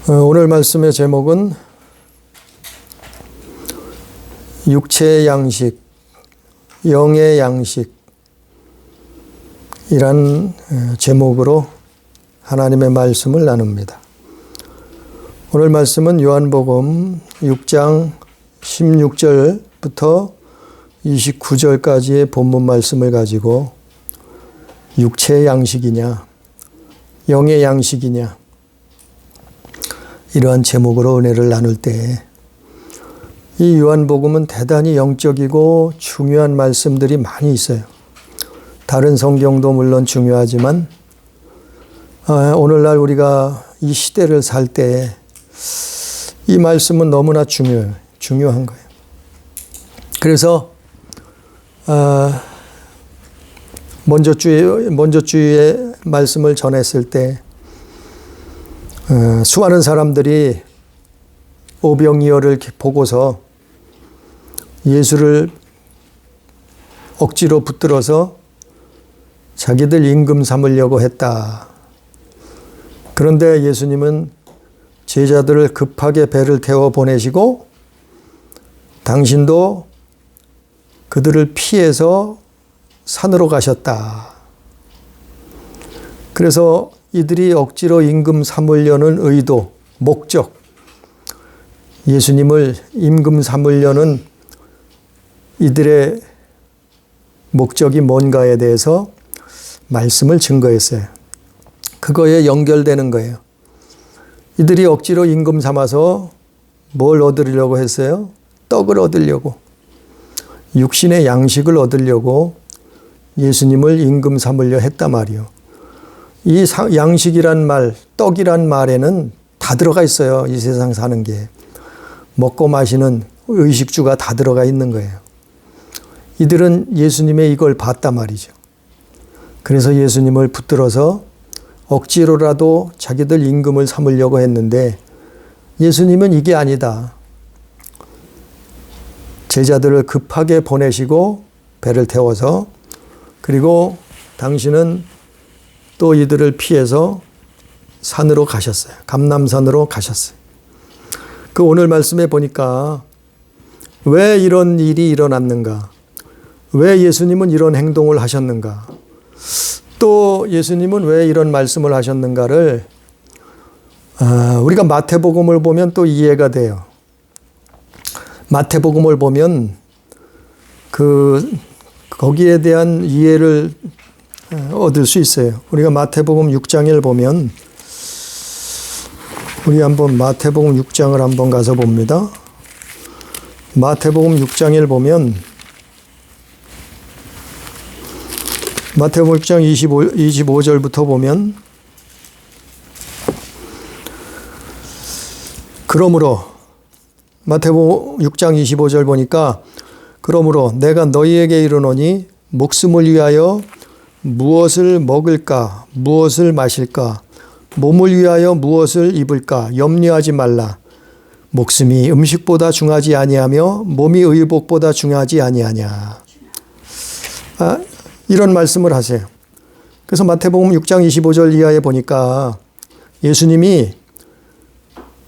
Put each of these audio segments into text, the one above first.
오늘 말씀의 제목은 육체의 양식, 영의 양식이란 제목으로 하나님의 말씀을 나눕니다. 오늘 말씀은 요한복음 6장 16절부터 29절까지의 본문 말씀을 가지고 육체의 양식이냐, 영의 양식이냐, 이러한 제목으로 은혜를 나눌 때 이 요한복음은 대단히 영적이고 중요한 말씀들이 많이 있어요. 다른 성경도 물론 중요하지만 오늘날 우리가 이 시대를 살 때 이 말씀은 너무나 중요한 거예요. 그래서 먼저 주의 말씀을 전했을 때 수많은 사람들이 오병이어를 보고서 예수를 억지로 붙들어서 자기들 임금 삼으려고 했다. 그런데 예수님은 제자들을 급하게 배를 태워 보내시고 당신도 그들을 피해서 산으로 가셨다. 그래서 이들이 억지로 임금 삼으려는 의도, 목적, 예수님을 임금 삼으려는 이들의 목적이 뭔가에 대해서 말씀을 증거했어요. 그거에 연결되는 거예요. 이들이 억지로 임금 삼아서 뭘 얻으려고 했어요? 떡을 얻으려고, 육신의 양식을 얻으려고 예수님을 임금 삼으려 했단 말이요. 이 양식이란 말, 떡이란 말에는 다 들어가 있어요. 이 세상 사는 게. 먹고 마시는 의식주가 다 들어가 있는 거예요. 이들은 예수님의 이걸 봤단 말이죠. 그래서 예수님을 붙들어서 억지로라도 자기들 임금을 삼으려고 했는데 예수님은 이게 아니다. 제자들을 급하게 보내시고 배를 태워서 그리고 당신은 또 이들을 피해서 산으로 가셨어요. 감람산으로 가셨어요. 그 오늘 말씀에 보니까 왜 이런 일이 일어났는가? 왜 예수님은 이런 행동을 하셨는가? 또 예수님은 왜 이런 말씀을 하셨는가를 우리가 마태복음을 보면 또 이해가 돼요. 마태복음을 보면 거기에 대한 이해를 얻을 수 있어요. 우리가 마태복음 6장을 보면 우리 한번 마태복음 6장을 한번 가서 봅니다. 마태복음 6장을 보면 마태복음 6장 25절부터 보면 그러므로 마태복음 6장 25절 보니까 그러므로 내가 너희에게 이르노니 목숨을 위하여 무엇을 먹을까 무엇을 마실까 몸을 위하여 무엇을 입을까 염려하지 말라. 목숨이 음식보다 중하지 아니하며 몸이 의복보다 중하지 아니하냐. 이런 말씀을 하세요. 그래서 마태복음 6장 25절 이하에 보니까 예수님이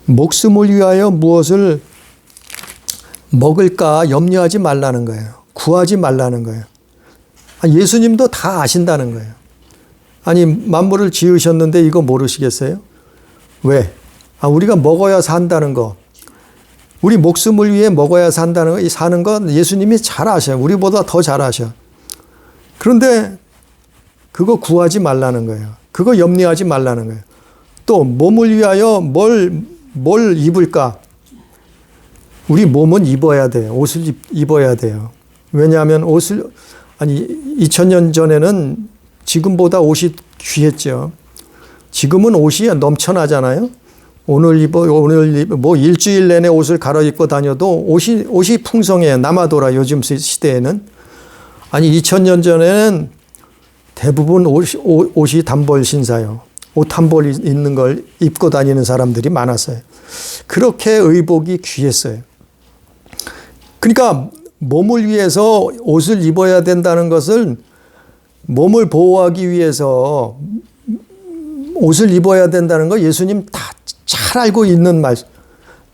목숨을 위하여 무엇을 먹을까 염려하지 말라는 거예요. 구하지 말라는 거예요. 예수님도 다 아신다는 거예요. 아니 만물을 지으셨는데 이거 모르시겠어요? 왜? 우리가 먹어야 산다는 거. 우리 목숨을 위해 먹어야 사는 건 예수님이 잘 아셔요. 우리보다 더 잘 아셔. 그런데 그거 구하지 말라는 거예요. 그거 염려하지 말라는 거예요. 또 몸을 위하여 뭘 입을까? 우리 몸은 입어야 돼요. 옷을 입어야 돼요. 왜냐하면 2000년 전에는 지금보다 옷이 귀했죠. 지금은 옷이 넘쳐나잖아요. 오늘 뭐 일주일 내내 옷을 갈아입고 다녀도 옷이 풍성해요. 남아돌아 요즘 시대에는. 2000년 전에는 대부분 옷이 단벌 신사요. 옷 한 벌 있는 걸 입고 다니는 사람들이 많았어요. 그렇게 의복이 귀했어요. 그러니까 몸을 위해서 옷을 입어야 된다는 것을 몸을 보호하기 위해서 옷을 입어야 된다는 거 예수님 다 잘 잘 알고 있는 말,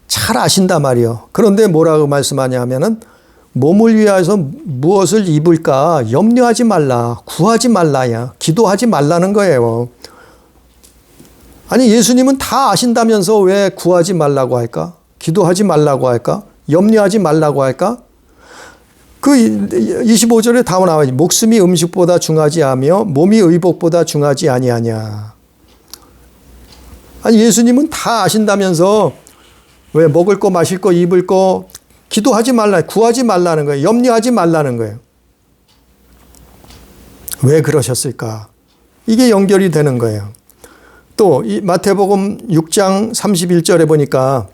잘 아신단 말이요. 그런데 뭐라고 말씀하냐면은 몸을 위하여서 무엇을 입을까 염려하지 말라, 구하지 말라야, 기도하지 말라는 거예요. 아니 예수님은 다 아신다면서 왜 구하지 말라고 할까? 기도하지 말라고 할까? 염려하지 말라고 할까? 그 25절에 다 나와 있지. 목숨이 음식보다 중하지 아며 몸이 의복보다 중하지 아니하냐. 아니 예수님은 다 아신다면서 왜 먹을 거 마실 거 입을 거 기도하지 말라, 구하지 말라는 거예요. 염려하지 말라는 거예요. 왜 그러셨을까? 이게 연결이 되는 거예요. 또 이 마태복음 6장 31절에 보니까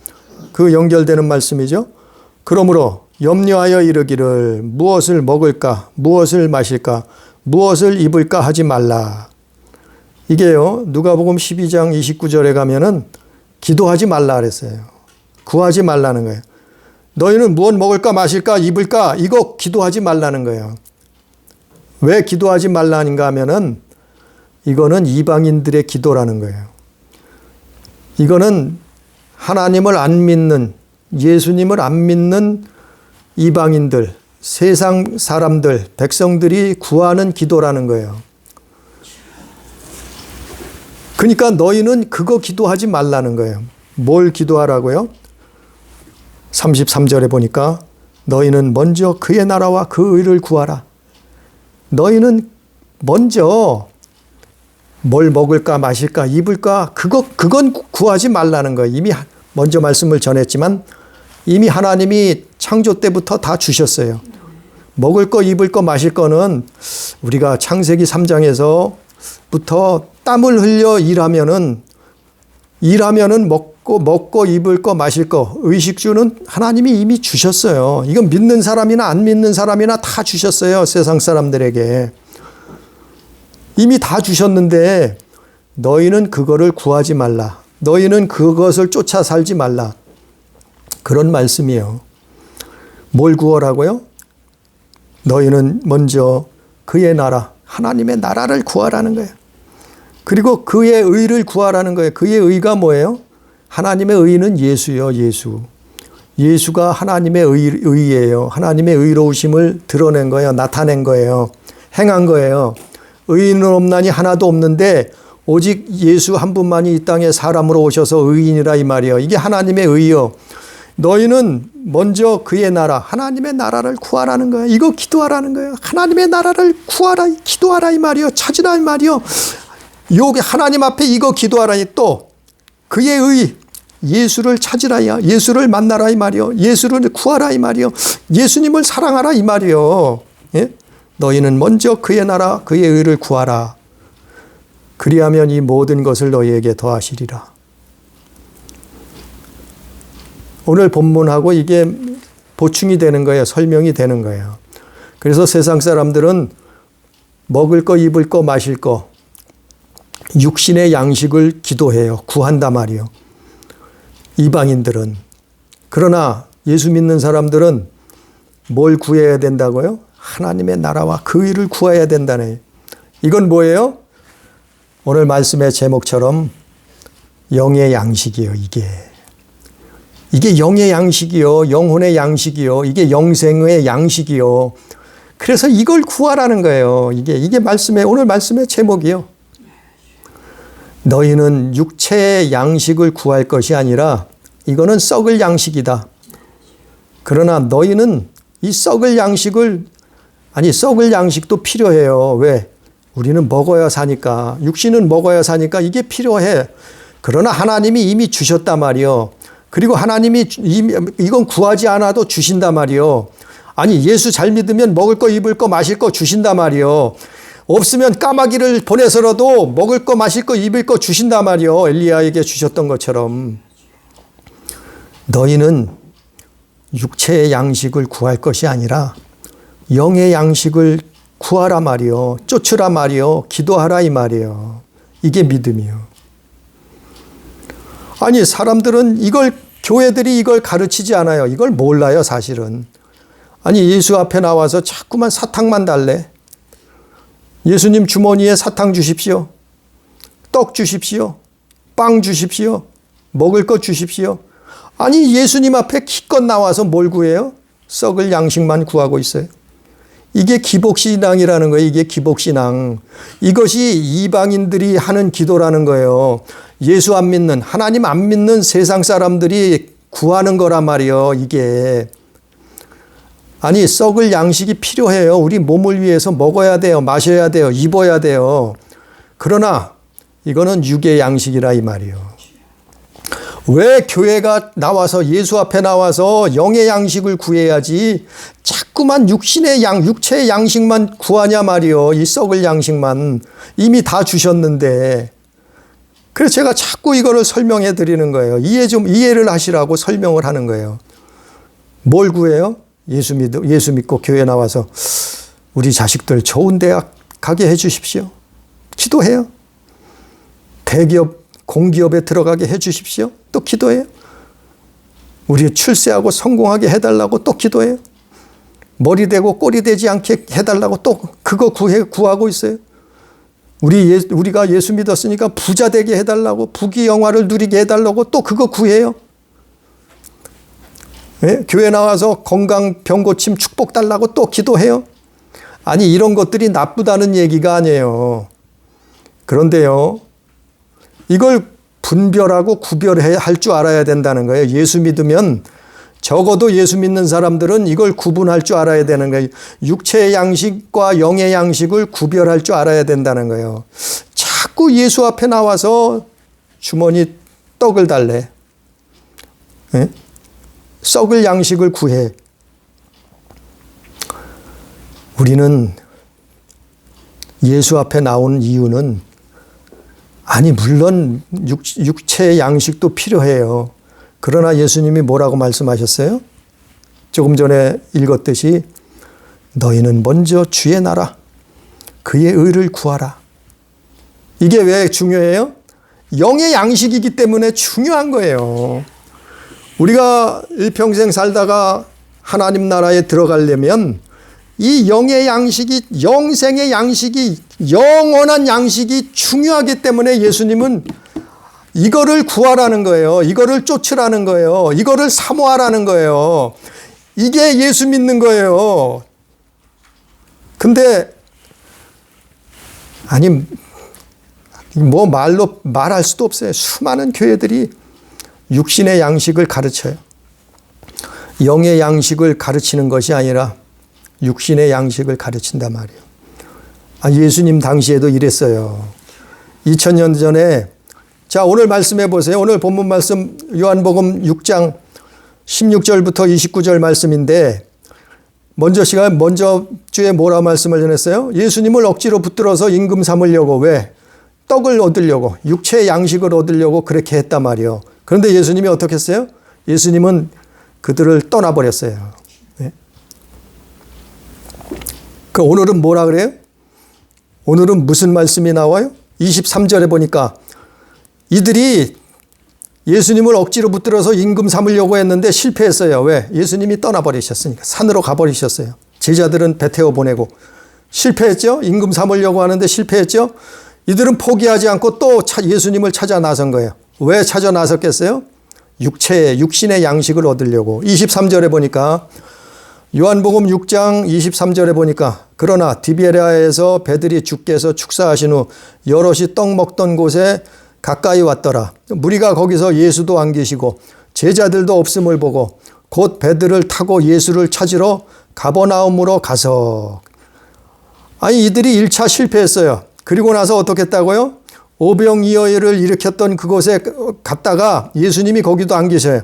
그 연결되는 말씀이죠. 그러므로 염려하여 이르기를 무엇을 먹을까, 무엇을 마실까, 무엇을 입을까 하지 말라. 이게요, 누가복음 12장 29절에 가면은 기도하지 말라 그랬어요. 구하지 말라는 거예요. 너희는 무엇 먹을까, 마실까, 입을까, 이거 기도하지 말라는 거예요. 왜 기도하지 말라는가 하면은 이거는 이방인들의 기도라는 거예요. 이거는 하나님을 안 믿는, 예수님을 안 믿는 이방인들, 세상 사람들, 백성들이 구하는 기도라는 거예요. 그러니까 너희는 그거 기도하지 말라는 거예요. 뭘 기도하라고요? 33절에 보니까 너희는 먼저 그의 나라와 그 의를 구하라. 너희는 먼저 뭘 먹을까, 마실까, 입을까, 그건 구하지 말라는 거예요. 이미 먼저 말씀을 전했지만 이미 하나님이 창조 때부터 다 주셨어요. 먹을 거, 입을 거, 마실 거는 우리가 창세기 3장에서부터 땀을 흘려 일하면은 먹고 입을 거, 마실 거, 의식주는 하나님이 이미 주셨어요. 이건 믿는 사람이나 안 믿는 사람이나 다 주셨어요. 세상 사람들에게. 이미 다 주셨는데 너희는 그거를 구하지 말라. 너희는 그것을 쫓아 살지 말라. 그런 말씀이에요. 뭘 구하라고요? 너희는 먼저 그의 나라, 하나님의 나라를 구하라는 거예요. 그리고 그의 의를 구하라는 거예요. 그의 의가 뭐예요? 하나님의 의는 예수요, 예수. 예수가 하나님의 의예요. 하나님의 의로우심을 드러낸 거예요. 나타낸 거예요. 행한 거예요. 의인은 없나니 하나도 없는데 오직 예수 한 분만이 이 땅에 사람으로 오셔서 의인이라 이 말이에요. 이게 하나님의 의요. 너희는 먼저 그의 나라, 하나님의 나라를 구하라는 거예요. 이거 기도하라는 거예요. 하나님의 나라를 구하라, 기도하라 이 말이요. 찾으라 이 말이요. 여기 하나님 앞에 이거 기도하라니 또 그의 의, 예수를 찾으라야, 예수를 만나라 이 말이요. 예수를 구하라 이 말이요. 예수님을 사랑하라 이 말이요. 예? 너희는 먼저 그의 나라, 그의 의를 구하라. 그리하면 이 모든 것을 너희에게 더하시리라. 오늘 본문하고 이게 보충이 되는 거예요. 설명이 되는 거예요. 그래서 세상 사람들은 먹을 거, 입을 거, 마실 거, 육신의 양식을 기도해요. 구한단 말이요. 이방인들은. 그러나 예수 믿는 사람들은 뭘 구해야 된다고요? 하나님의 나라와 그 의를 구해야 된다네. 이건 뭐예요? 오늘 말씀의 제목처럼 영의 양식이요. 이게 영의 양식이요. 영혼의 양식이요. 이게 영생의 양식이요. 그래서 이걸 구하라는 거예요. 이게 말씀의, 오늘 말씀의 제목이요. 너희는 육체의 양식을 구할 것이 아니라 이거는 썩을 양식이다. 그러나 너희는 이 썩을 양식도 필요해요. 왜? 우리는 먹어야 사니까. 육신은 먹어야 사니까 이게 필요해. 그러나 하나님이 이미 주셨단 말이요. 그리고 하나님이 이건 구하지 않아도 주신단 말이요. 아니 예수 잘 믿으면 먹을 거, 입을 거, 마실 거 주신단 말이요. 없으면 까마귀를 보내서라도 먹을 거, 마실 거, 입을 거 주신단 말이요. 엘리야에게 주셨던 것처럼. 너희는 육체의 양식을 구할 것이 아니라 영의 양식을 구하라 말이요. 쫓으라 말이요. 기도하라 이 말이요. 이게 믿음이요. 아니 사람들은 교회들이 이걸 가르치지 않아요. 이걸 몰라요 사실은. 아니 예수 앞에 나와서 자꾸만 사탕만 달래. 예수님 주머니에 사탕 주십시오. 떡 주십시오. 빵 주십시오. 먹을 것 주십시오. 아니 예수님 앞에 기껏 나와서 뭘 구해요? 썩을 양식만 구하고 있어요. 이게 기복신앙이라는 거예요. 이게 기복신앙. 이것이 이방인들이 하는 기도라는 거예요. 예수 안 믿는, 하나님 안 믿는 세상 사람들이 구하는 거란 말이에요. 이게. 아니 썩을 양식이 필요해요. 우리 몸을 위해서 먹어야 돼요. 마셔야 돼요. 입어야 돼요. 그러나 이거는 육의 양식이라 이 말이에요. 왜 교회가 나와서 예수 앞에 나와서 영의 양식을 구해야지 자꾸만 육신의 육체의 양식만 구하냐 말이요. 이 썩을 양식만 이미 다 주셨는데. 그래서 제가 자꾸 이거를 설명해 드리는 거예요. 이해를 하시라고 설명을 하는 거예요. 뭘 구해요? 예수 믿고 교회 나와서 우리 자식들 좋은 대학 가게 해 주십시오. 기도해요. 대기업 공기업에 들어가게 해 주십시오. 또 기도해요. 우리 출세하고 성공하게 해달라고 또 기도해요. 머리 대고 꼬리 대지 않게 해달라고 또 그거 구하고 있어요. 우리가 예수 믿었으니까 부자 되게 해달라고, 부귀영화를 누리게 해달라고 또 그거 구해요. 네? 교회 나와서 건강 병고침 축복 달라고 또 기도해요. 아니 이런 것들이 나쁘다는 얘기가 아니에요. 그런데요, 이걸 분별하고 구별해야 할 줄 알아야 된다는 거예요. 예수 믿으면 적어도 예수 믿는 사람들은 이걸 구분할 줄 알아야 되는 거예요. 육체의 양식과 영의 양식을 구별할 줄 알아야 된다는 거예요. 자꾸 예수 앞에 나와서 주머니 떡을 달래. 네? 썩을 양식을 구해. 우리는 예수 앞에 나온 이유는 아니 물론 육체의 양식도 필요해요. 그러나 예수님이 뭐라고 말씀하셨어요? 조금 전에 읽었듯이 너희는 먼저 주의 나라 그의 의를 구하라. 이게 왜 중요해요? 영의 양식이기 때문에 중요한 거예요. 우리가 일평생 살다가 하나님 나라에 들어가려면 이 영의 양식이, 영생의 양식이, 영원한 양식이 중요하기 때문에 예수님은 이거를 구하라는 거예요. 이거를 쫓으라는 거예요. 이거를 사모하라는 거예요. 이게 예수 믿는 거예요. 근데 아니 뭐 말로 말할 수도 없어요. 수많은 교회들이 육신의 양식을 가르쳐요. 영의 양식을 가르치는 것이 아니라 육신의 양식을 가르친단 말이에요. 예수님 당시에도 이랬어요. 2000년 전에 자 오늘 말씀해 보세요. 오늘 본문 말씀 요한복음 6장 16절부터 29절 말씀인데 먼저 주에 뭐라 말씀을 전했어요? 예수님을 억지로 붙들어서 임금 삼으려고 왜? 떡을 얻으려고 육체의 양식을 얻으려고 그렇게 했단 말이에요. 그런데 예수님이 어떻게 했어요? 예수님은 그들을 떠나버렸어요. 네? 그 오늘은 뭐라 그래요? 오늘은 무슨 말씀이 나와요? 23절에 보니까 이들이 예수님을 억지로 붙들어서 임금 삼으려고 했는데 실패했어요. 왜? 예수님이 떠나버리셨으니까. 산으로 가버리셨어요. 제자들은 배 태워 보내고 실패했죠? 임금 삼으려고 하는데 실패했죠? 이들은 포기하지 않고 또 예수님을 찾아 나선 거예요. 왜 찾아 나섰겠어요? 육신의 양식을 얻으려고. 23절에 보니까 요한복음 6장 23절에 보니까 그러나 디베랴에서 배들이 주께서 축사하신 후 여럿이 떡 먹던 곳에 가까이 왔더라. 무리가 거기서 예수도 안 계시고 제자들도 없음을 보고 곧 배들을 타고 예수를 찾으러 가버나움으로 가서. 아니 이들이 1차 실패했어요. 그리고 나서 어떻게 했다고요? 오병이어를 일으켰던 그곳에 갔다가 예수님이 거기도 안 계셔요.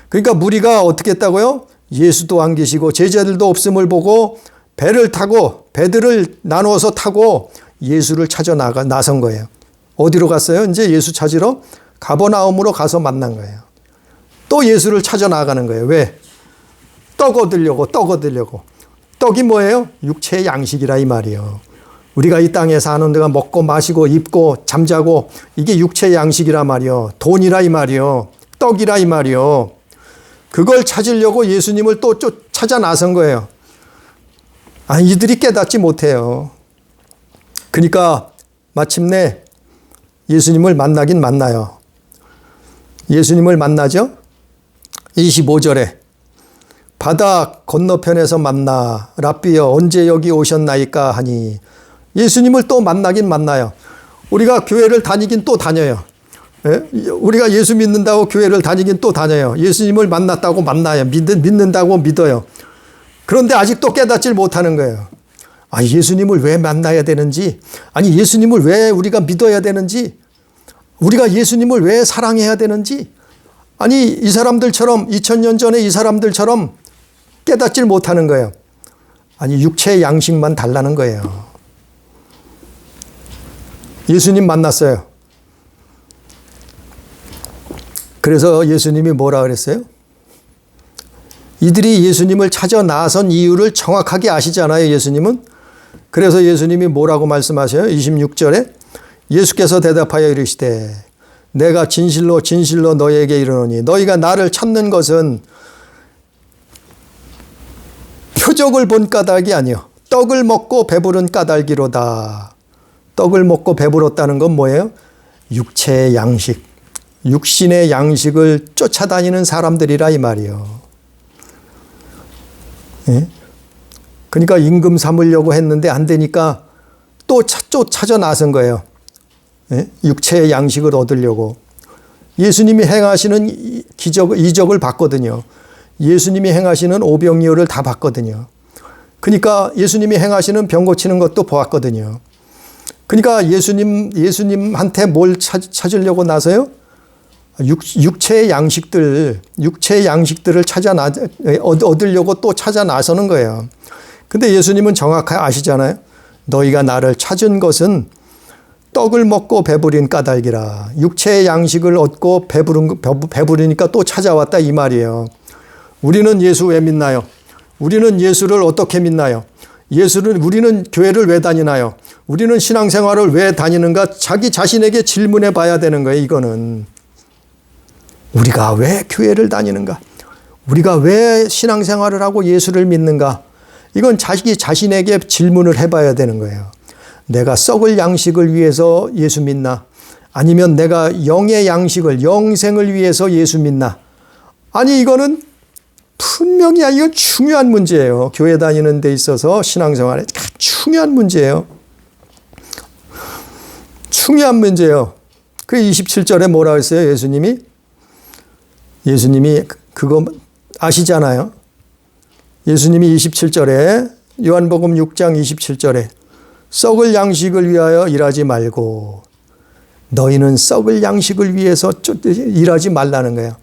그러니까 무리가 어떻게 했다고요? 예수도 안 계시고 제자들도 없음을 보고 배를 타고 배들을 나누어서 타고 예수를 찾아 나선 거예요. 어디로 갔어요? 이제 예수 찾으러 가버나움으로 가서 만난 거예요. 또 예수를 찾아 나가는 거예요. 왜? 떡 얻으려고. 떡이 뭐예요? 육체의 양식이라 이 말이에요. 우리가 이 땅에 사는 데가 먹고 마시고 입고 잠자고 이게 육체의 양식이라 말이요. 돈이라 이 말이요. 떡이라 이 말이요. 그걸 찾으려고 예수님을 또 찾아 나선 거예요. 이들이 깨닫지 못해요. 그러니까 마침내 예수님을 만나긴 만나요. 예수님을 만나죠. 25절에 바다 건너편에서 만나 랍비여 언제 여기 오셨나이까 하니 예수님을 또 만나긴 만나요. 우리가 교회를 다니긴 또 다녀요. 예? 우리가 예수 믿는다고 교회를 다니긴 또 다녀요. 예수님을 만났다고 만나요. 믿는다고 믿어요. 그런데 아직도 깨닫질 못하는 거예요. 아, 예수님을 왜 만나야 되는지, 아니 예수님을 왜 우리가 믿어야 되는지, 우리가 예수님을 왜 사랑해야 되는지, 아니 이 사람들처럼 2000년 전에 이 사람들처럼 깨닫질 못하는 거예요. 아니 육체의 양식만 달라는 거예요. 예수님 만났어요. 그래서 예수님이 뭐라 그랬어요? 이들이 예수님을 찾아 나선 이유를 정확하게 아시잖아요, 예수님은. 그래서 예수님이 뭐라고 말씀하셔요? 26절에 예수께서 대답하여 이르시되 내가 진실로 진실로 너희에게 이르노니 너희가 나를 찾는 것은 표적을 본 까닭이 아니요 떡을 먹고 배부른 까닭이로다. 떡을 먹고 배불렀다는 건 뭐예요? 육체의 양식, 육신의 양식을 쫓아다니는 사람들이라 이 말이요. 예? 그러니까 임금 삼으려고 했는데 안 되니까 또 찾아 나선 거예요. 예? 육체의 양식을 얻으려고. 예수님이 행하시는 이적을 봤거든요. 예수님이 행하시는 오병이어를 다 봤거든요. 그러니까 예수님이 행하시는 병 고치는 것도 보았거든요. 그러니까 예수님한테 뭘 찾으려고 나서요? 육체의 양식들을 얻으려고 또 찾아 나서는 거예요. 근데 예수님은 정확하게 아시잖아요. 너희가 나를 찾은 것은 떡을 먹고 배부린 까닭이라. 육체의 양식을 얻고 배부르니까 또 찾아왔다 이 말이에요. 우리는 예수 왜 믿나요? 우리는 예수를 어떻게 믿나요? 우리는 교회를 왜 다니나요? 우리는 신앙생활을 왜 다니는가? 자기 자신에게 질문해 봐야 되는 거예요, 이거는. 우리가 왜 교회를 다니는가? 우리가 왜 신앙생활을 하고 예수를 믿는가? 이건 자기 자신에게 질문을 해봐야 되는 거예요. 내가 썩을 양식을 위해서 예수 믿나? 아니면 내가 영의 양식을, 영생을 위해서 예수 믿나? 아니 이거는 분명히 이건 중요한 문제예요. 교회 다니는 데 있어서 신앙생활에 중요한 문제예요. 중요한 문제예요. 그 27절에 뭐라고 했어요? 예수님이 그거 아시잖아요. 예수님이 27절에 요한복음 6장 27절에 썩을 양식을 위하여 일하지 말고 너희는 썩을 양식을 위해서 일하지 말라는 거예요.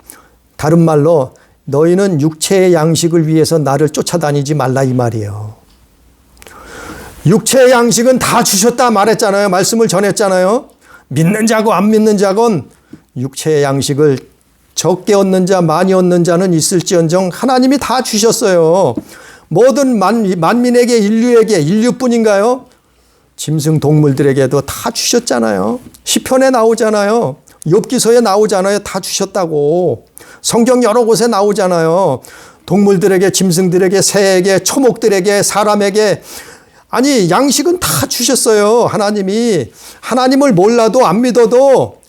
다른 말로 너희는 육체의 양식을 위해서 나를 쫓아다니지 말라 이 말이에요. 육체의 양식은 다 주셨다 말했잖아요. 말씀을 전했잖아요. 믿는 자고 안 믿는 자건 육체의 양식을 적게 얻는 자 많이 얻는 자는 있을지언정 하나님이 다 주셨어요. 모든 만민에게 인류뿐인가요? 짐승 동물들에게도 다 주셨잖아요. 시편에 나오잖아요. 욥기서에 나오잖아요. 다 주셨다고. 성경 여러 곳에 나오잖아요. 동물들에게, 짐승들에게, 새에게, 초목들에게, 사람에게. 아니 양식은 다 주셨어요. 하나님이. 하나님을 몰라도 안 믿어도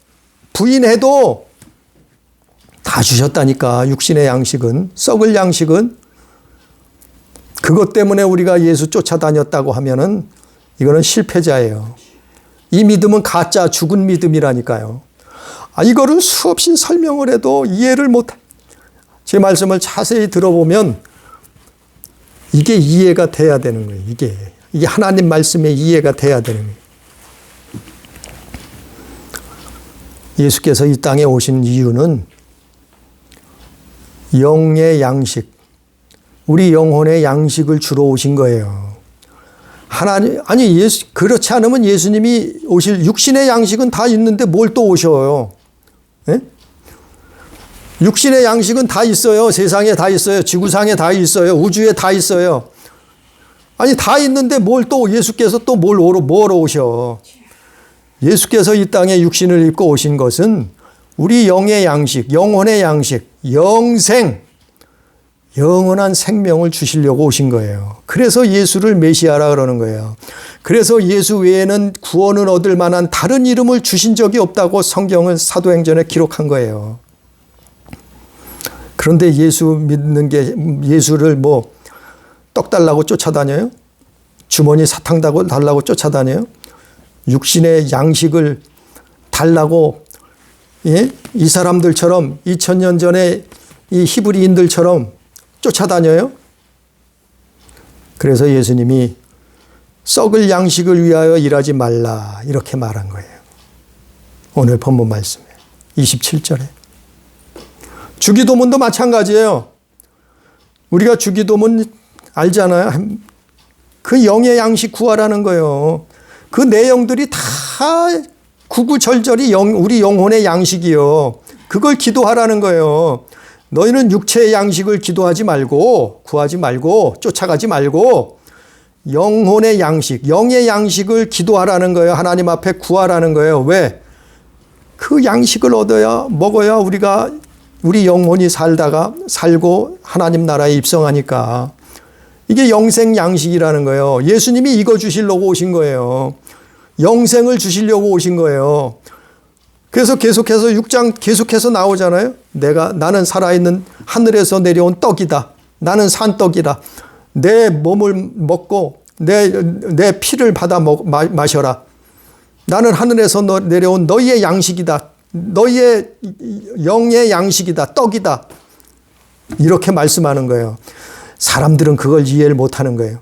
부인해도 다 주셨다니까. 육신의 양식은, 썩을 양식은. 그것 때문에 우리가 예수 쫓아다녔다고 하면은 이거는 실패자예요. 이 믿음은 가짜 죽은 믿음이라니까요. 이거를 수없이 설명을 해도 이해를 못해. 제 말씀을 자세히 들어보면 이게 이해가 돼야 되는 거예요. 이게 하나님 말씀에 이해가 돼야 되는 거예요. 예수께서 이 땅에 오신 이유는 영의 양식, 우리 영혼의 양식을 주러 오신 거예요. 그렇지 않으면 예수님이 오실 육신의 양식은 다 있는데 뭘 또 오셔요? 예? 육신의 양식은 다 있어요. 세상에 다 있어요. 지구상에 다 있어요. 우주에 다 있어요. 아니 다 있는데 뭘 또 예수께서 또 뭐로 오셔? 예수께서 이 땅에 육신을 입고 오신 것은 우리 영의 양식, 영혼의 양식, 영생, 영원한 생명을 주시려고 오신 거예요. 그래서 예수를 메시아라 그러는 거예요. 그래서 예수 외에는 구원을 얻을 만한 다른 이름을 주신 적이 없다고 성경은 사도행전에 기록한 거예요. 그런데 예수 믿는 게 예수를 뭐 떡 달라고 쫓아다녀요? 주머니 사탕 달라고 쫓아다녀요? 육신의 양식을 달라고 예? 이 사람들처럼 2000년 전에 이 히브리인들처럼 쫓아다녀요? 그래서 예수님이 썩을 양식을 위하여 일하지 말라 이렇게 말한 거예요. 오늘 본문 말씀에 27절에. 주기도문도 마찬가지예요. 우리가 주기도문 알잖아요. 그 영의 양식 구하라는 거예요. 그 내용들이 다 구구절절이 우리 영혼의 양식이요. 그걸 기도하라는 거예요. 너희는 육체의 양식을 기도하지 말고 구하지 말고 쫓아가지 말고 영혼의 양식, 영의 양식을 기도하라는 거예요. 하나님 앞에 구하라는 거예요. 왜? 그 양식을 얻어야 먹어야 우리 영혼이 살고 하나님 나라에 입성하니까. 이게 영생 양식이라는 거예요. 예수님이 이거 주시려고 오신 거예요. 영생을 주시려고 오신 거예요. 그래서 계속해서 6장 계속해서 나오잖아요. 나는 살아있는 하늘에서 내려온 떡이다. 나는 산떡이다. 내 몸을 먹고 내 피를 받아 마셔라. 나는 하늘에서 내려온 너희의 양식이다. 너희의 영의 양식이다. 떡이다. 이렇게 말씀하는 거예요. 사람들은 그걸 이해를 못하는 거예요.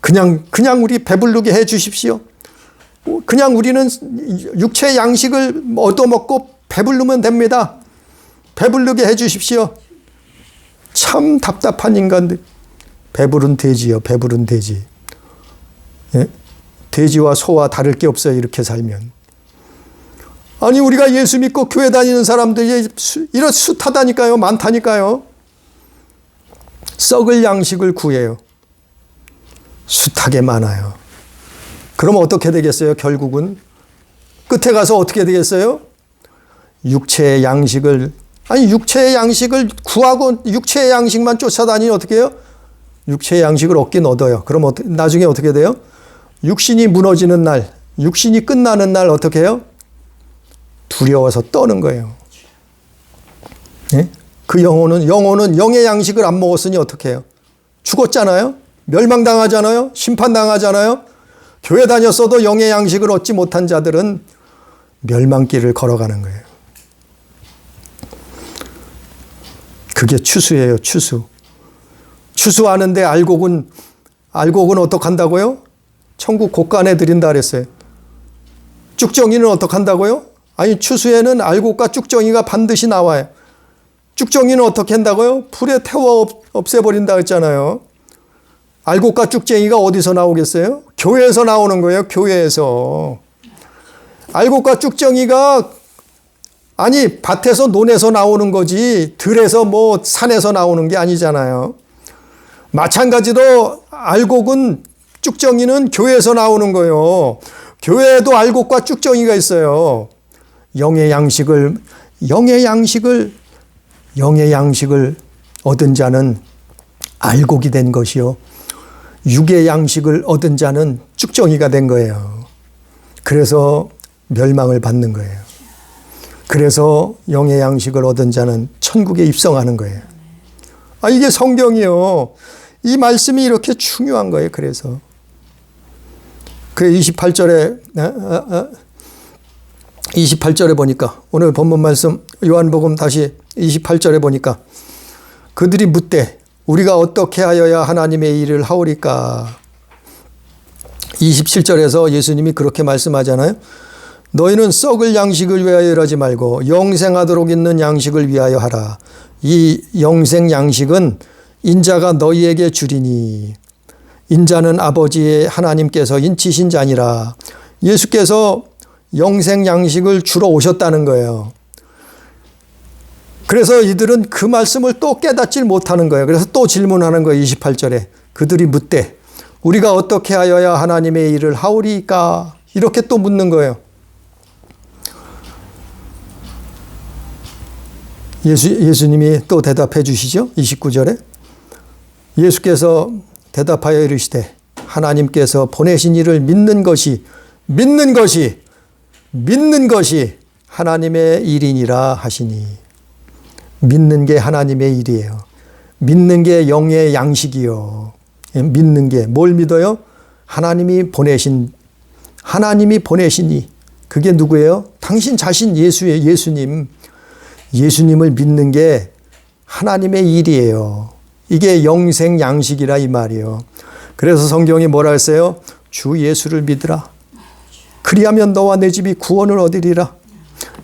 그냥 우리 배부르게 해 주십시오. 그냥 우리는 육체의 양식을 얻어먹고 배부르면 됩니다. 배부르게 해 주십시오. 참 답답한 인간들. 배부른 돼지요. 배부른 돼지. 예? 돼지와 소와 다를 게 없어요. 이렇게 살면. 아니 우리가 예수 믿고 교회 다니는 사람들이 이런 숱하다니까요. 많다니까요. 썩을 양식을 구해요. 숱하게 많아요. 그럼 어떻게 되겠어요? 결국은 끝에 가서 어떻게 되겠어요? 육체의 양식을 구하고 육체의 양식만 쫓아다니니 어떻게 해요? 육체의 양식을 얻긴 얻어요. 그럼 나중에 어떻게 돼요? 육신이 무너지는 날, 육신이 끝나는 날 어떻게 해요? 두려워서 떠는 거예요. 예? 그 영혼은 영의 양식을 안 먹었으니 어떻게 해요? 죽었잖아요? 멸망당하잖아요? 심판당하잖아요? 교회 다녔어도 영의 양식을 얻지 못한 자들은 멸망길을 걸어가는 거예요. 그게 추수예요, 추수. 추수하는데 알곡은 어떡한다고요? 천국 곳간에 드린다 그랬어요. 쭉정이는 어떡한다고요? 아니, 추수에는 알곡과 쭉정이가 반드시 나와요. 쭉정이는 어떻게 한다고요? 불에 태워 없애버린다 했잖아요. 알곡과 쭉정이가 어디서 나오겠어요? 교회에서 나오는 거예요. 교회에서. 알곡과 쭉정이가 아니 밭에서 논에서 나오는 거지 들에서 뭐 산에서 나오는 게 아니잖아요. 마찬가지로 알곡은 쭉정이는 교회에서 나오는 거예요. 교회에도 알곡과 쭉정이가 있어요. 영의 양식을 얻은 자는 알곡이 된 것이요. 육의 양식을 얻은 자는 쭉정이가 된 거예요. 그래서 멸망을 받는 거예요. 그래서 영의 양식을 얻은 자는 천국에 입성하는 거예요. 이게 성경이요. 이 말씀이 이렇게 중요한 거예요. 그래서. 그 28절에 보니까 오늘 본문 말씀 요한복음 다시 28절에 보니까 그들이 묻되 우리가 어떻게 하여야 하나님의 일을 하오리까. 27절에서 예수님이 그렇게 말씀하잖아요. 너희는 썩을 양식을 위하여 일하지 말고 영생하도록 있는 양식을 위하여 하라. 이 영생 양식은 인자가 너희에게 주리니 인자는 아버지의 하나님께서 인치신 자니라. 예수께서 영생 양식을 주러 오셨다는 거예요. 그래서 이들은 그 말씀을 또 깨닫질 못하는 거예요. 그래서 또 질문하는 거예요. 28절에. 그들이 묻되 우리가 어떻게 하여야 하나님의 일을 하오리까? 이렇게 또 묻는 거예요. 예수님이 또 대답해 주시죠. 29절에. 예수께서 대답하여 이르시되 하나님께서 보내신 이를 믿는 것이 하나님의 일이니라 하시니. 믿는 게 하나님의 일이에요. 믿는 게 영의 양식이요. 믿는 게 뭘 믿어요? 하나님이 보내시니. 그게 누구예요? 당신 자신 예수의 예수님. 예수님을 믿는 게 하나님의 일이에요. 이게 영생 양식이라 이 말이에요. 그래서 성경이 뭐라 했어요? 주 예수를 믿으라. 그리하면 너와 내 집이 구원을 얻으리라.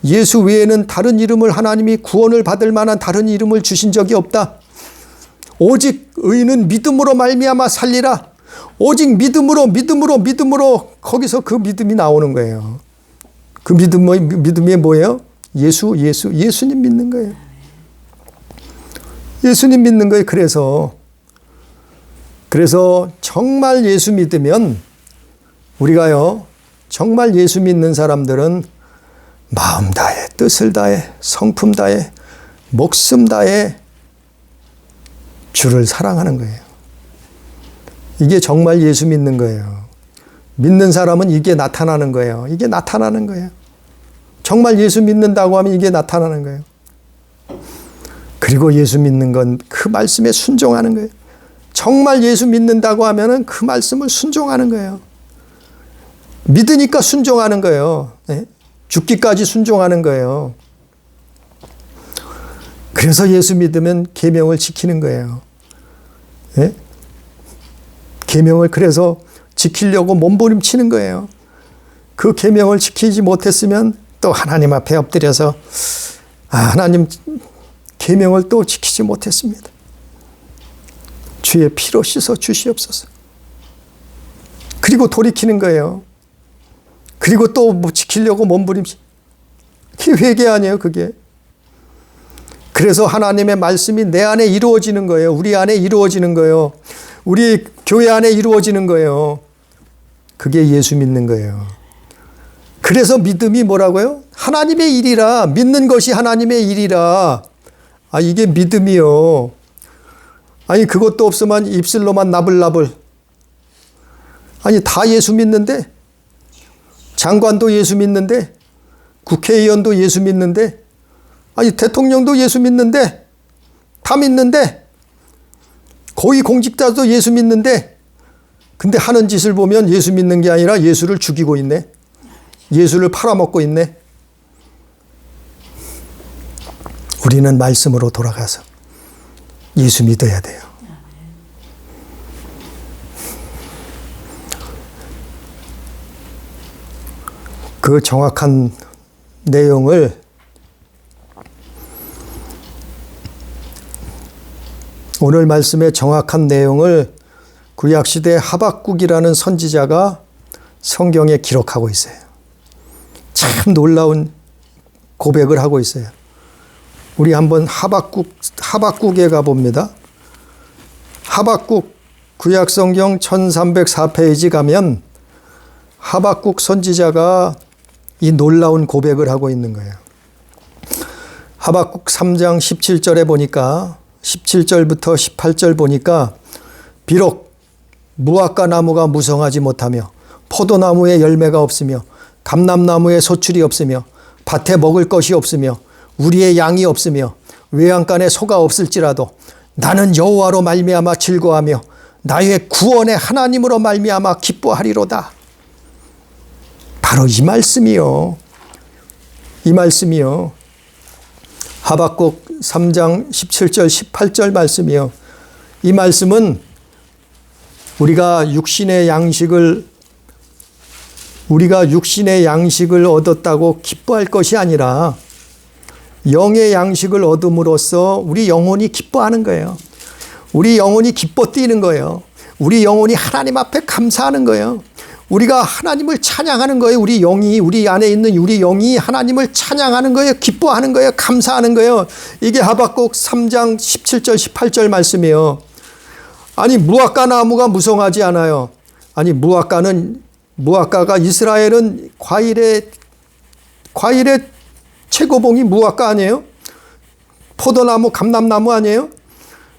예수 외에는 다른 이름을 하나님이 구원을 받을 만한 다른 이름을 주신 적이 없다. 오직 의인은 믿음으로 말미암아 살리라. 오직 믿음으로 거기서 그 믿음이 나오는 거예요. 그 믿음이 뭐예요? 예수님 믿는 거예요. 예수님 믿는 거예요. 그래서 정말 예수 믿으면 우리가요, 정말 예수 믿는 사람들은 마음 다해, 뜻을 다해, 성품 다해, 목숨 다해 주를 사랑하는 거예요. 이게 정말 예수 믿는 거예요. 믿는 사람은 이게 나타나는 거예요. 이게 나타나는 거예요. 정말 예수 믿는다고 하면 이게 나타나는 거예요. 그리고 예수 믿는 건 그 말씀에 순종하는 거예요. 정말 예수 믿는다고 하면은 그 말씀을 순종하는 거예요. 믿으니까 순종하는 거예요. 네? 죽기까지 순종하는 거예요. 그래서 예수 믿으면 계명을 지키는 거예요. 네? 계명을 그래서 지키려고 몸부림치는 거예요. 그 계명을 지키지 못했으면 또 하나님 앞에 엎드려서 하나님 계명을 또 지키지 못했습니다. 주의 피로 씻어 주시옵소서. 그리고 돌이키는 거예요. 그리고 또 뭐 지키려고 몸부림치. 그게 회개 아니에요, 그게. 그래서 하나님의 말씀이 내 안에 이루어지는 거예요. 우리 안에 이루어지는 거예요. 우리 교회 안에 이루어지는 거예요. 그게 예수 믿는 거예요. 그래서 믿음이 뭐라고요? 하나님의 일이라. 믿는 것이 하나님의 일이라. 이게 믿음이요. 그것도 없으면 입술로만 나불나불. 다 예수 믿는데, 장관도 예수 믿는데, 국회의원도 예수 믿는데, 대통령도 예수 믿는데, 다 믿는데, 고위공직자도 예수 믿는데, 근데 하는 짓을 보면 예수 믿는 게 아니라 예수를 죽이고 있네. 예수를 팔아먹고 있네. 우리는 말씀으로 돌아가서 예수 믿어야 돼요. 그 정확한 내용을 오늘 말씀의 정확한 내용을 구약시대 하박국이라는 선지자가 성경에 기록하고 있어요. 참 놀라운 고백을 하고 있어요. 우리 한번 하박국에 가봅니다. 하박국 구약성경 1304페이지 가면 하박국 선지자가 이 놀라운 고백을 하고 있는 거예요. 하박국 3장 17절에 보니까 17절부터 18절 보니까 비록 무화과 나무가 무성하지 못하며 포도나무에 열매가 없으며 감람나무에 소출이 없으며 밭에 먹을 것이 없으며 우리의 양이 없으며 외양간에 소가 없을지라도 나는 여호와로 말미암아 즐거워하며 나의 구원의 하나님으로 말미암아 기뻐하리로다. 바로 이 말씀이요. 이 말씀이요. 하박국 3장 17절 18절 말씀이요. 이 말씀은 우리가 육신의 양식을 얻었다고 기뻐할 것이 아니라 영의 양식을 얻음으로써 우리 영혼이 기뻐하는 거예요. 우리 영혼이 기뻐 뛰는 거예요. 우리 영혼이 하나님 앞에 감사하는 거예요. 우리가 하나님을 찬양하는 거예요. 우리 안에 있는 우리 영이 하나님을 찬양하는 거예요. 기뻐하는 거예요. 감사하는 거예요. 이게 하박국 3장 17절 18절 말씀이에요. 무화과 나무가 무성하지 않아요. 무화과가 이스라엘은 과일의 최고봉이 무화과 아니에요? 포도나무, 감람나무 아니에요?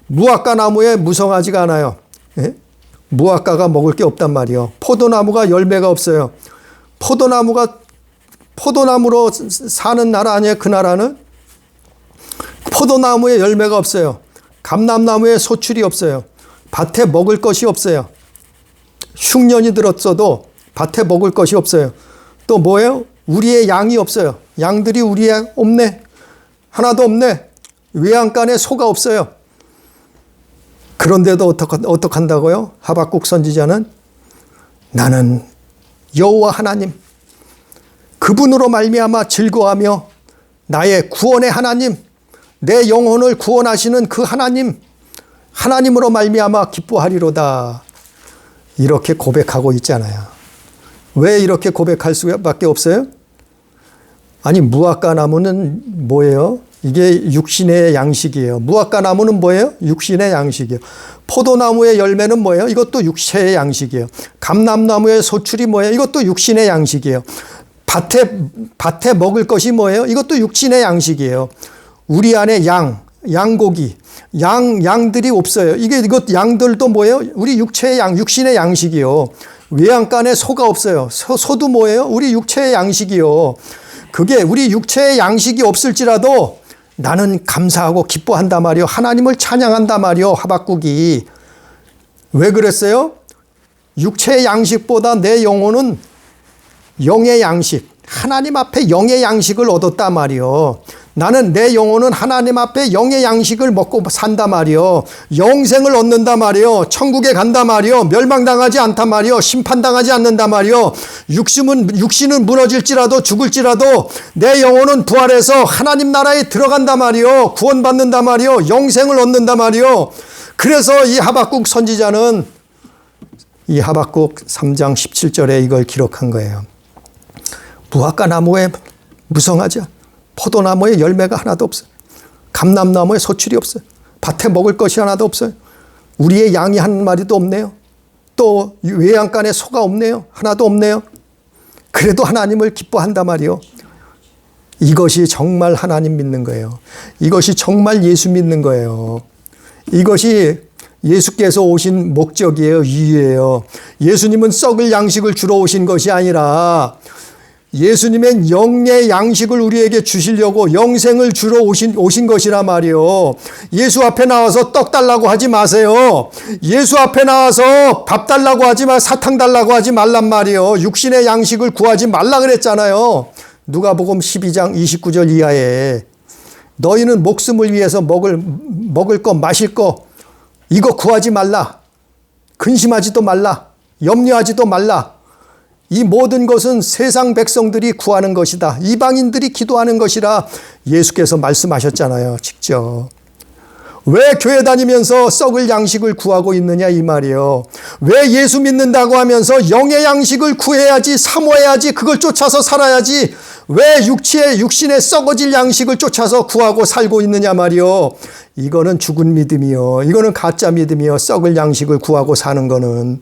무화과 나무에 무성하지가 않아요. 예? 무화과가 먹을 게 없단 말이에요. 포도나무가 열매가 없어요. 포도나무로 사는 나라 아니에요? 그 나라는? 포도나무에 열매가 없어요. 감람나무에 소출이 없어요. 밭에 먹을 것이 없어요. 흉년이 들었어도 밭에 먹을 것이 없어요. 또 뭐예요? 우리의 양이 없어요. 양들이 우리의 없네. 하나도 없네. 외양간에 소가 없어요. 그런데도 어떡한다고요? 하박국 선지자는 나는 여호와 하나님, 그분으로 말미암아 즐거워하며 나의 구원의 하나님, 내 영혼을 구원하시는 그 하나님, 하나님으로 말미암아 기뻐하리로다. 이렇게 고백하고 있잖아요. 왜 이렇게 고백할 수밖에 없어요? 아니, 무화과 나무는 뭐예요? 이게 육신의 양식이에요. 무화과 나무는 뭐예요? 육신의 양식이에요. 포도나무의 열매는 뭐예요? 이것도 육체의 양식이에요. 감람나무의 소출이 뭐예요? 이것도 육신의 양식이에요. 밭에 먹을 것이 뭐예요? 이것도 육신의 양식이에요. 우리 안에 양고기, 양들이 없어요. 이것 양들도 뭐예요? 우리 육체의 육신의 양식이요. 외양간에 소가 없어요. 소도 뭐예요? 우리 육체의 양식이요. 그게 우리 육체의 양식이 없을지라도 나는 감사하고 기뻐한단 말이요. 하나님을 찬양한단 말이요. 하박국이. 왜 그랬어요? 육체의 양식보다 내 영혼은 영의 양식, 하나님 앞에 영의 양식을 얻었단 말이요. 나는 내 영혼은 하나님 앞에 영의 양식을 먹고 산단 말이요. 영생을 얻는단 말이요. 천국에 간단 말이요. 멸망당하지 않단 말이요. 심판당하지 않는단 말이요. 육신은 무너질지라도 죽을지라도 내 영혼은 부활해서 하나님 나라에 들어간단 말이요. 구원받는단 말이요. 영생을 얻는단 말이요. 그래서 이 하박국 선지자는 이 하박국 3장 17절에 이걸 기록한 거예요. 무화과 나무에 무성하자. 포도나무에 열매가 하나도 없어요. 감람나무에 소출이 없어요. 밭에 먹을 것이 하나도 없어요. 우리의 양이 한 마리도 없네요. 또 외양간에 소가 없네요. 하나도 없네요. 그래도 하나님을 기뻐한단 말이요. 이것이 정말 하나님 믿는 거예요. 이것이 정말 예수 믿는 거예요. 이것이 예수께서 오신 목적이에요. 이유예요. 예수님은 썩을 양식을 주러 오신 것이 아니라 예수님은 영의 양식을 우리에게 주시려고 영생을 주러 오신 것이라 말이요. 예수 앞에 나와서 떡 달라고 하지 마세요. 예수 앞에 나와서 밥 달라고 하지 마, 사탕 달라고 하지 말란 말이요. 육신의 양식을 구하지 말라 그랬잖아요. 누가복음 12장 29절 이하에 너희는 목숨을 위해서 먹을 거, 마실 거 이거 구하지 말라. 근심하지도 말라. 염려하지도 말라. 이 모든 것은 세상 백성들이 구하는 것이다. 이방인들이 기도하는 것이라 예수께서 말씀하셨잖아요. 직접. 왜 교회 다니면서 썩을 양식을 구하고 있느냐 이 말이에요. 왜 예수 믿는다고 하면서 영의 양식을 구해야지, 사모해야지, 그걸 쫓아서 살아야지. 왜 육신의 썩어질 양식을 쫓아서 구하고 살고 있느냐 말이요. 이거는 죽은 믿음이요. 이거는 가짜 믿음이요. 썩을 양식을 구하고 사는 거는.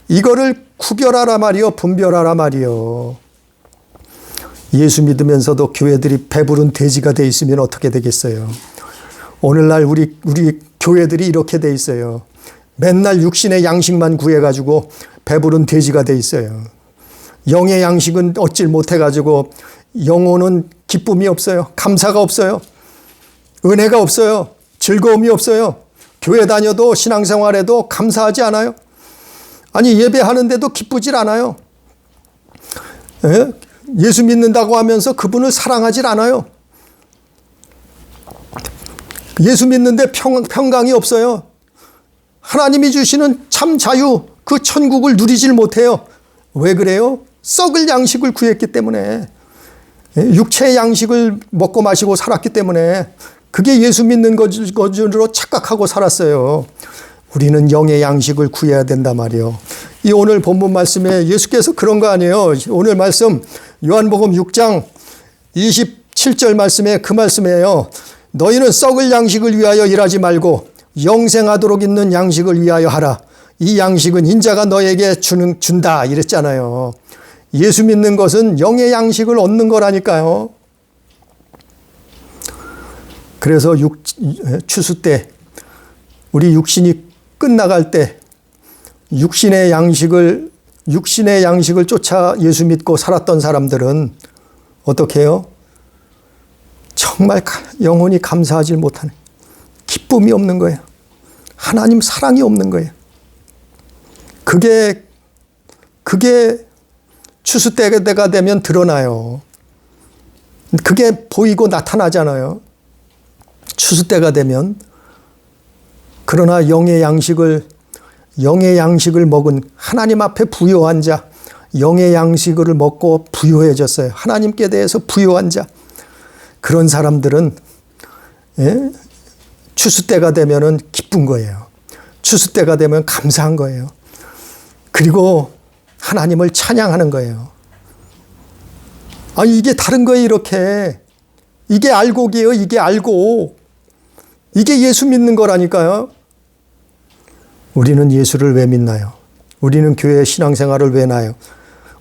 이거를 구별하라 말이요. 분별하라 말이요. 예수 믿으면서도 교회들이 배부른 돼지가 돼 있으면 어떻게 되겠어요? 오늘날 우리 교회들이 이렇게 돼 있어요. 맨날 육신의 양식만 구해가지고 배부른 돼지가 돼 있어요. 영의 양식은 얻질 못해가지고 영혼은 기쁨이 없어요. 감사가 없어요. 은혜가 없어요. 즐거움이 없어요. 교회 다녀도 신앙생활에도 감사하지 않아요. 아니 예배하는데도 기쁘질 않아요. 예수 믿는다고 하면서 그분을 사랑하질 않아요. 예수 믿는데 평강이 없어요. 하나님이 주시는 참 자유, 그 천국을 누리질 못해요. 왜 그래요? 썩을 양식을 구했기 때문에. 육체의 양식을 먹고 마시고 살았기 때문에 그게 예수 믿는 것으로 착각하고 살았어요. 우리는 영의 양식을 구해야 된단 말이에요. 이 오늘 본문 말씀에 예수께서 그런 거 아니에요. 오늘 말씀 요한복음 6장 27절 말씀에 그 말씀이에요. 너희는 썩을 양식을 위하여 일하지 말고 영생하도록 있는 양식을 위하여 하라. 이 양식은 인자가 너에게 준다 이랬잖아요. 예수 믿는 것은 영의 양식을 얻는 거라니까요. 그래서 추수 때 우리 육신이 끝나갈 때 육신의 양식을 쫓아 예수 믿고 살았던 사람들은 어떻게 해요? 정말 영혼이 감사하지 못하는, 기쁨이 없는 거예요. 하나님 사랑이 없는 거예요. 그게 추수 때가 되면 드러나요. 그게 보이고 나타나잖아요. 추수 때가 되면. 그러나 영의 양식을 먹은, 하나님 앞에 부요한 자, 영의 양식을 먹고 부요해졌어요. 하나님께 대해서 부요한 자, 그런 사람들은 추수 때가 되면은 기쁜 거예요. 추수 때가 되면 감사한 거예요. 그리고 하나님을 찬양하는 거예요. 이게 다른 거예요. 이렇게 이게 알곡이에요. 이게 알곡. 이게 예수 믿는 거라니까요. 우리는 예수를 왜 믿나요? 우리는 교회 신앙생활을 왜 나요?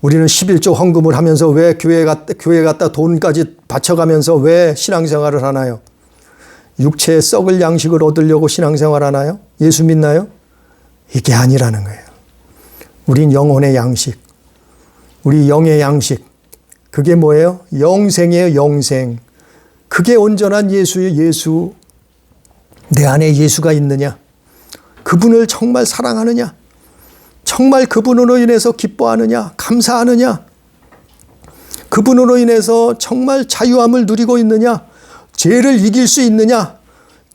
우리는 11조 헌금을 하면서 왜 교회 갔다 돈까지 바쳐가면서 왜 신앙생활을 하나요? 육체의 썩을 양식을 얻으려고 신앙생활 하나요? 예수 믿나요? 이게 아니라는 거예요. 우린 영혼의 양식, 우리 영의 양식, 그게 뭐예요? 영생이에요. 영생. 그게 온전한 예수예요. 예수. 내 안에 예수가 있느냐? 그분을 정말 사랑하느냐? 정말 그분으로 인해서 기뻐하느냐? 감사하느냐? 그분으로 인해서 정말 자유함을 누리고 있느냐? 죄를 이길 수 있느냐?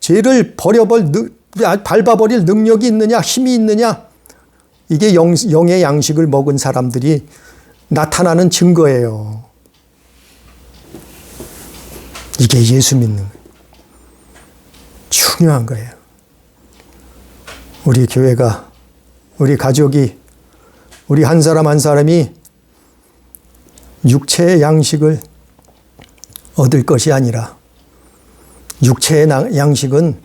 죄를 밟아버릴 능력이 있느냐? 힘이 있느냐? 이게 영의 양식을 먹은 사람들이 나타나는 증거예요. 이게 예수 믿는 거예요. 중요한 거예요. 우리 교회가, 우리 가족이, 우리 한 사람 한 사람이 육체의 양식을 얻을 것이 아니라, 육체의 양식은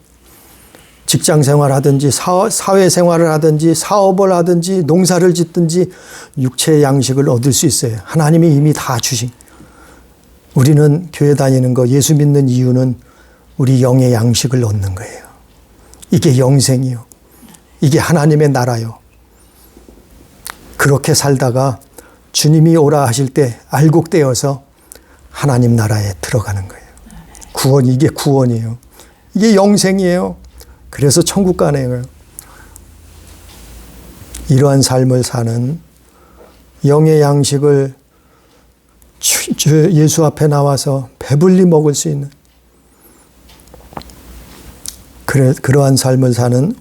직장 생활하든지 사회 생활을 하든지 사업을 하든지 농사를 짓든지 육체의 양식을 얻을 수 있어요. 하나님이 이미 다 주신. 우리는 교회 다니는 거, 예수 믿는 이유는 우리 영의 양식을 얻는 거예요. 이게 영생이요. 이게 하나님의 나라요. 그렇게 살다가 주님이 오라 하실 때 알곡되어서 하나님 나라에 들어가는 거예요. 구원, 이게 구원이에요. 이게 영생이에요. 그래서 천국 가는 거예요. 이러한 삶을 사는, 영의 양식을 예수 앞에 나와서 배불리 먹을 수 있는 그러한 삶을 사는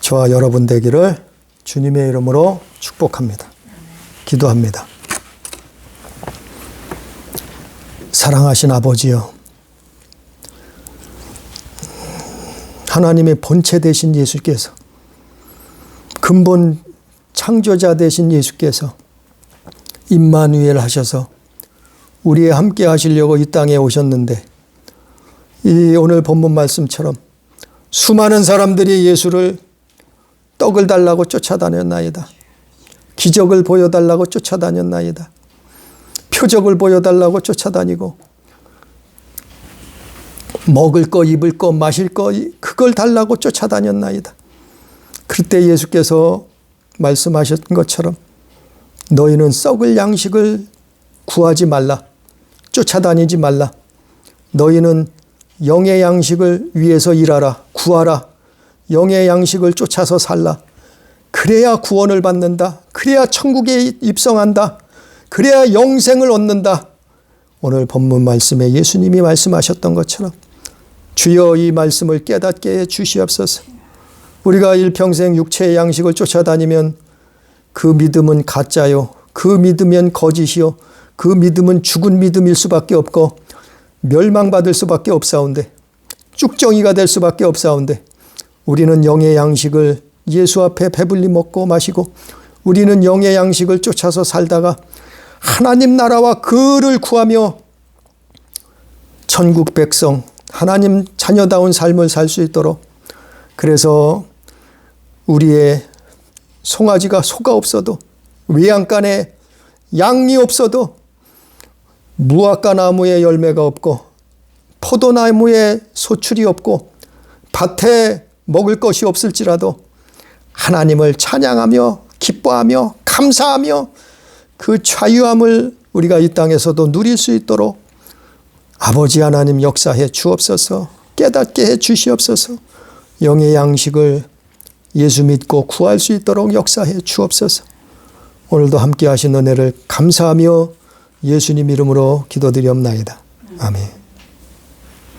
저와 여러분 되기를 주님의 이름으로 축복합니다. 기도합니다. 사랑하신 아버지여, 하나님의 본체 되신 예수께서, 근본 창조자 되신 예수께서 임마누엘 하셔서 우리에 함께 하시려고 이 땅에 오셨는데, 이 오늘 본문 말씀처럼 수많은 사람들이 예수를 떡을 달라고 쫓아다녔나이다. 기적을 보여달라고 쫓아다녔나이다. 표적을 보여달라고 쫓아다니고, 먹을 거, 입을 거, 마실 거, 그걸 달라고 쫓아다녔나이다. 그때 예수께서 말씀하셨던 것처럼 너희는 썩을 양식을 구하지 말라. 쫓아다니지 말라. 너희는 영의 양식을 위해서 일하라. 구하라. 영의 양식을 쫓아서 살라. 그래야 구원을 받는다. 그래야 천국에 입성한다. 그래야 영생을 얻는다. 오늘 본문 말씀에 예수님이 말씀하셨던 것처럼 주여 이 말씀을 깨닫게 해 주시옵소서. 우리가 일평생 육체의 양식을 쫓아다니면 그 믿음은 가짜요. 그 믿으면 거짓이요. 그 믿음은 죽은 믿음일 수밖에 없고 멸망받을 수밖에 없사온데, 쭉정이가 될 수밖에 없사온데, 우리는 영의 양식을 예수 앞에 배불리 먹고 마시고 우리는 영의 양식을 쫓아서 살다가 하나님 나라와 그를 구하며 천국 백성, 하나님 자녀다운 삶을 살 수 있도록, 그래서 우리의 송아지가 소가 없어도, 외양간에 양이 없어도, 무화과 나무에 열매가 없고 포도나무에 소출이 없고 밭에 먹을 것이 없을지라도 하나님을 찬양하며 기뻐하며 감사하며 그 자유함을 우리가 이 땅에서도 누릴 수 있도록 아버지 하나님 역사해 주옵소서. 깨닫게 해 주시옵소서. 영의 양식을 예수 믿고 구할 수 있도록 역사해 주옵소서. 오늘도 함께 하신 은혜를 감사하며 예수님 이름으로 기도드리옵나이다. 아멘.